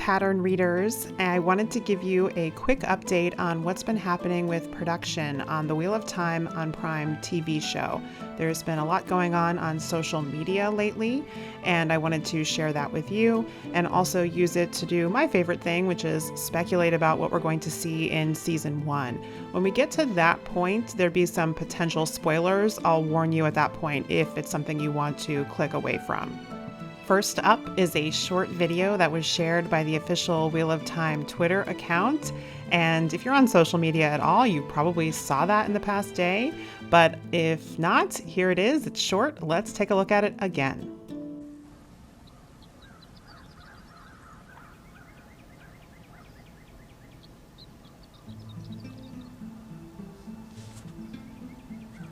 pattern readers. I wanted to give you a quick update on what's been happening with production on the Wheel of Time on Prime TV show. There's been a lot going on social media lately, and I wanted to share that with you and also use it to do my favorite thing, which is speculate about what we're going to see in season 1. When we get to that point, there'd be some potential spoilers. I'll warn you at that point if it's something you want to click away from. First up is a short video that was shared by the official Wheel of Time Twitter account. And if you're on social media at all, you probably saw that in the past day. But if not, here it is. It's short. Let's take a look at it again.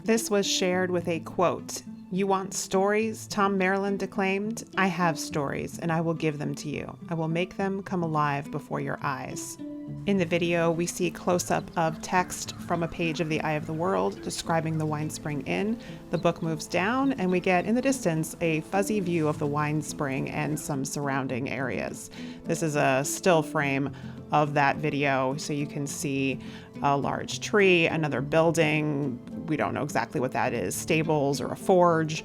This was shared with a quote. "You want stories?" Tom Maryland declaimed. "I have stories, and I will give them to you. I will make them come alive before your eyes." In the video, we see a close-up of text from a page of The Eye of the World describing the Winespring Inn. The book moves down, and we get, in the distance, a fuzzy view of the wine spring and some surrounding areas. This is a still frame of that video, so you can see a large tree, another building. We don't know exactly what that is, stables or a forge.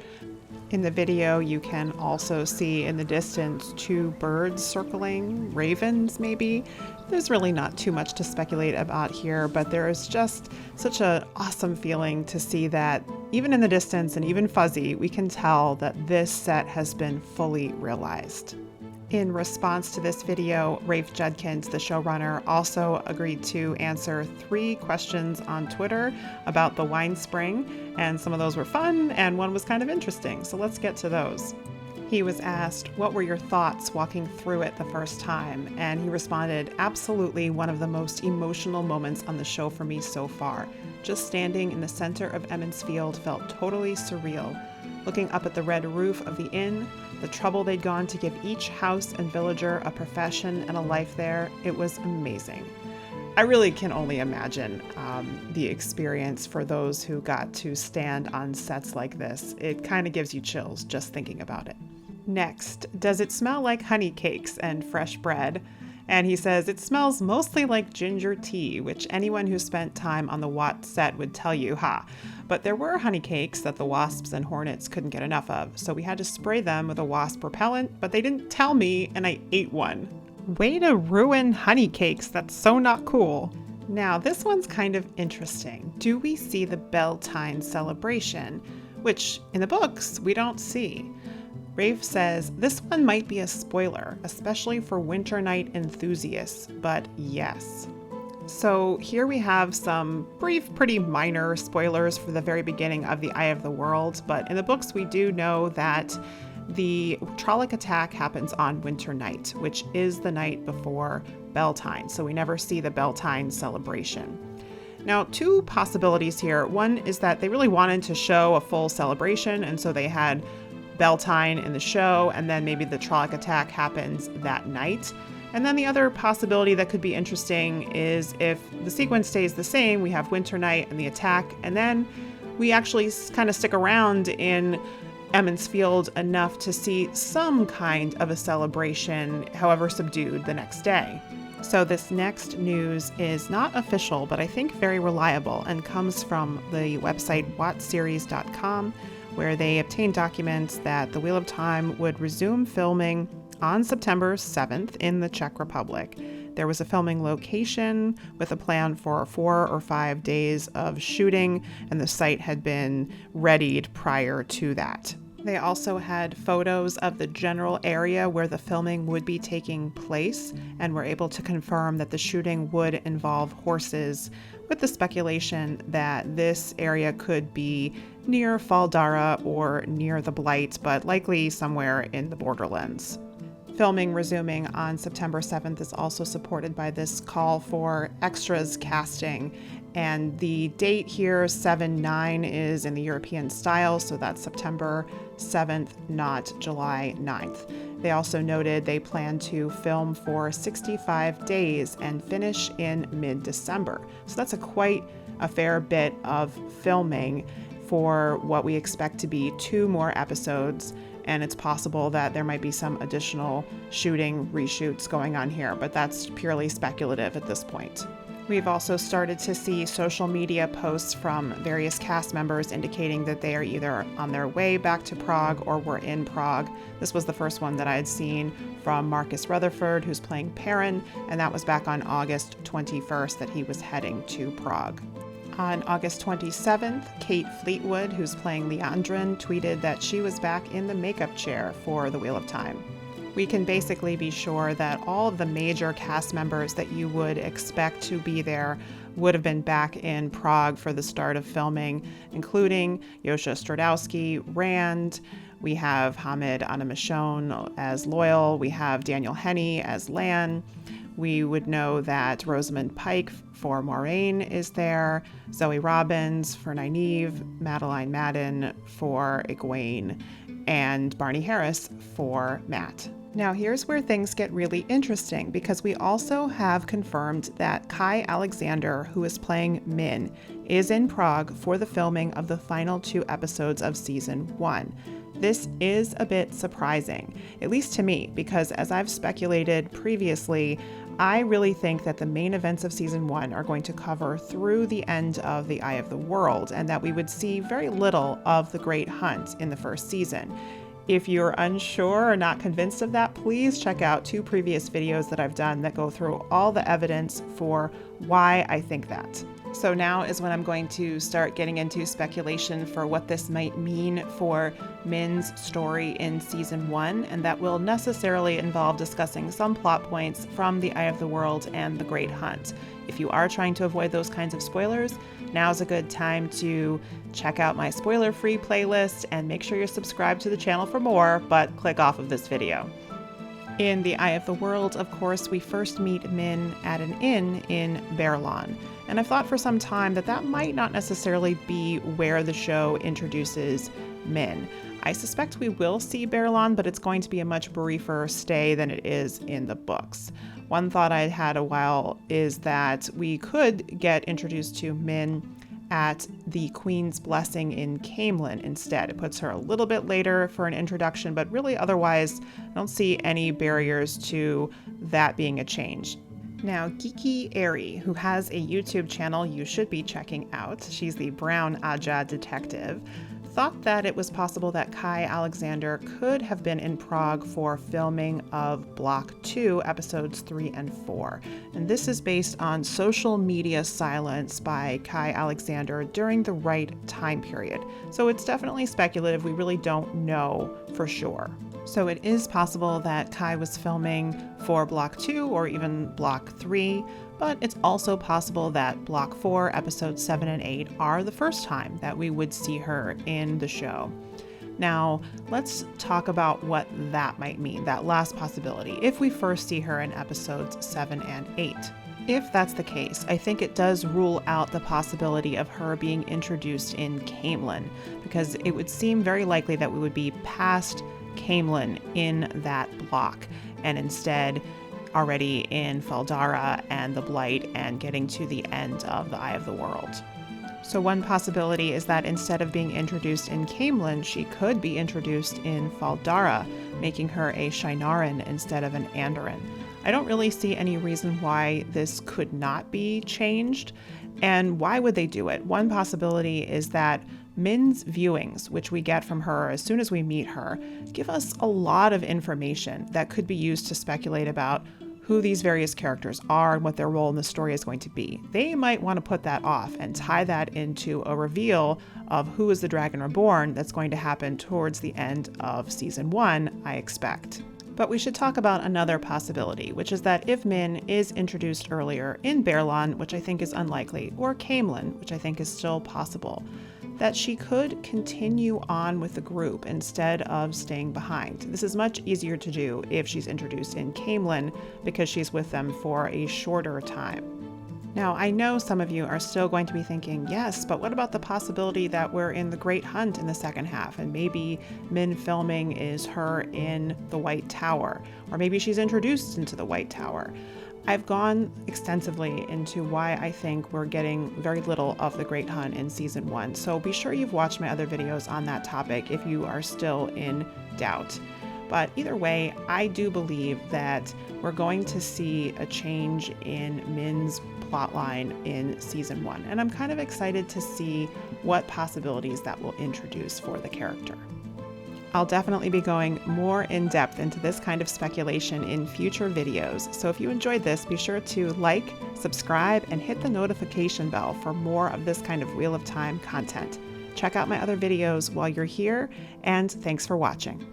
In the video, you can also see in the distance 2 birds circling, ravens maybe. There's really not too much to speculate about here, but there is just such an awesome feeling to see that even in the distance and even fuzzy, we can tell that this set has been fully realized. In response to this video, Rafe Judkins, the showrunner, also agreed to answer 3 questions on Twitter about the Winespring, and some of those were fun and one was kind of interesting, so let's get to those. He was asked, "What were your thoughts walking through it the first time?" And he responded, "Absolutely one of the most emotional moments on the show for me so far. Just standing in the center of Emmons Field felt totally surreal. Looking up at the red roof of the inn, the trouble they'd gone to give each house and villager a profession and a life there, it was amazing." I really can only imagine the experience for those who got to stand on sets like this. It kind of gives you chills just thinking about it. Next, does it smell like honey cakes and fresh bread? And he says it smells mostly like ginger tea, which anyone who spent time on the Watt set would tell you, But there were honey cakes that the wasps and hornets couldn't get enough of, so we had to spray them with a wasp repellent, but they didn't tell me, and I ate one. Way to ruin honey cakes, that's so not cool. Now, this one's kind of interesting. Do we see the Beltane celebration, which in the books we don't see? Rafe says this one might be a spoiler, especially for Winter Night enthusiasts, but yes. So here we have some brief, pretty minor spoilers for the very beginning of The Eye of the World, but in the books we do know that the Trolloc attack happens on Winter Night, which is the night before Beltane, so we never see the Beltane celebration. Now, 2 possibilities here. One is that they really wanted to show a full celebration, and so they had Beltane in the show, and then maybe the Trolloc attack happens that night. And then the other possibility that could be interesting is if the sequence stays the same, we have Winter Night and the attack, and then we actually kind of stick around in Emmons Field enough to see some kind of a celebration, however subdued, the next day. So this next news is not official, but I think very reliable, and comes from the website wattseries.com, where they obtained documents that the Wheel of Time would resume filming on September 7th in the Czech Republic. There was a filming location with a plan for 4 or 5 days of shooting, and the site had been readied prior to that. They also had photos of the general area where the filming would be taking place, and were able to confirm that the shooting would involve horses, with the speculation that this area could be near Faldara or near the Blight, but likely somewhere in the borderlands. Filming resuming on September 7th is also supported by this call for extras casting, and the date here, 7/9, is in the European style, so that's September 7th, not July 9th. They also noted they plan to film for 65 days and finish in mid-December. So that's quite a fair bit of filming for what we expect to be 2 more episodes, and it's possible that there might be some additional shooting reshoots going on here, but that's purely speculative at this point. We've also started to see social media posts from various cast members indicating that they are either on their way back to Prague or were in Prague. This was the first one that I had seen from Marcus Rutherford, who's playing Perrin, and that was back on August 21st that he was heading to Prague. On August 27th, Kate Fleetwood, who's playing Leandrin, tweeted that she was back in the makeup chair for The Wheel of Time. We can basically be sure that all of the major cast members that you would expect to be there would have been back in Prague for the start of filming, including Yosha Stradowski, Rand. We have Hamid Anamashon as Loyal. We have Daniel Henney as Lan. We would know that Rosamund Pike for Moraine is there, Zoe Robbins for Nynaeve, Madeline Madden for Egwene, and Barney Harris for Matt. Now here's where things get really interesting, because we also have confirmed that Kai Alexander, who is playing Min, is in Prague for the filming of the final 2 episodes of season 1. This is a bit surprising, at least to me, because as I've speculated previously, I really think that the main events of season 1 are going to cover through the end of The Eye of the World, and that we would see very little of the Great Hunt in the first season. If you're unsure or not convinced of that, please check out 2 previous videos that I've done that go through all the evidence for why I think that. So now is when I'm going to start getting into speculation for what this might mean for Min's story in season 1, and that will necessarily involve discussing some plot points from The Eye of the World and The Great Hunt. If you are trying to avoid those kinds of spoilers, now's a good time to check out my spoiler-free playlist and make sure you're subscribed to the channel for more, but click off of this video. In The Eye of the World, of course, we first meet Min at an inn in Berlin, and I've thought for some time that that might not necessarily be where the show introduces Min. I suspect we will see Berlin, but it's going to be a much briefer stay than it is in the books. One thought I had a while is that we could get introduced to Min at the Queen's Blessing in Camelin instead. It puts her a little bit later for an introduction, but really otherwise, I don't see any barriers to that being a change. Now, Geeky Airy, who has a YouTube channel you should be checking out, she's the Brown Aja detective, thought that it was possible that Kai Alexander could have been in Prague for filming of Block 2, episodes 3 and 4. And this is based on social media silence by Kai Alexander during the right time period. So it's definitely speculative. We really don't know for sure. So it is possible that Kai was filming for Block 2 or even Block 3, but it's also possible that Block 4, episodes 7 and 8 are the first time that we would see her in the show. Now, let's talk about what that might mean, that last possibility, if we first see her in episodes 7 and 8. If that's the case, I think it does rule out the possibility of her being introduced in Camelin, because it would seem very likely that we would be past Camelin in that block, and instead already in Faldara and the Blight and getting to the end of the Eye of the World. So one possibility is that instead of being introduced in Camelin, she could be introduced in Faldara, making her a Shienaran instead of an Andoran. I don't really see any reason why this could not be changed, and why would they do it? One possibility is that Min's viewings, which we get from her as soon as we meet her, give us a lot of information that could be used to speculate about who these various characters are and what their role in the story is going to be. They might want to put that off and tie that into a reveal of who is the Dragon Reborn that's going to happen towards the end of season 1, I expect. But we should talk about another possibility, which is that if Min is introduced earlier in Berlin, which I think is unlikely, or Camelin, which I think is still possible, that she could continue on with the group instead of staying behind. This is much easier to do if she's introduced in Camelin because she's with them for a shorter time. Now, I know some of you are still going to be thinking, yes, but what about the possibility that we're in the Great Hunt in the second half, and maybe Min filming is her in the White Tower, or maybe she's introduced into the White Tower. I've gone extensively into why I think we're getting very little of the Great Hunt in season 1, so be sure you've watched my other videos on that topic if you are still in doubt. But either way, I do believe that we're going to see a change in Min's plotline in season 1, and I'm kind of excited to see what possibilities that will introduce for the character. I'll definitely be going more in depth into this kind of speculation in future videos, so if you enjoyed this, be sure to like, subscribe, and hit the notification bell for more of this kind of Wheel of Time content. Check out my other videos while you're here, and thanks for watching.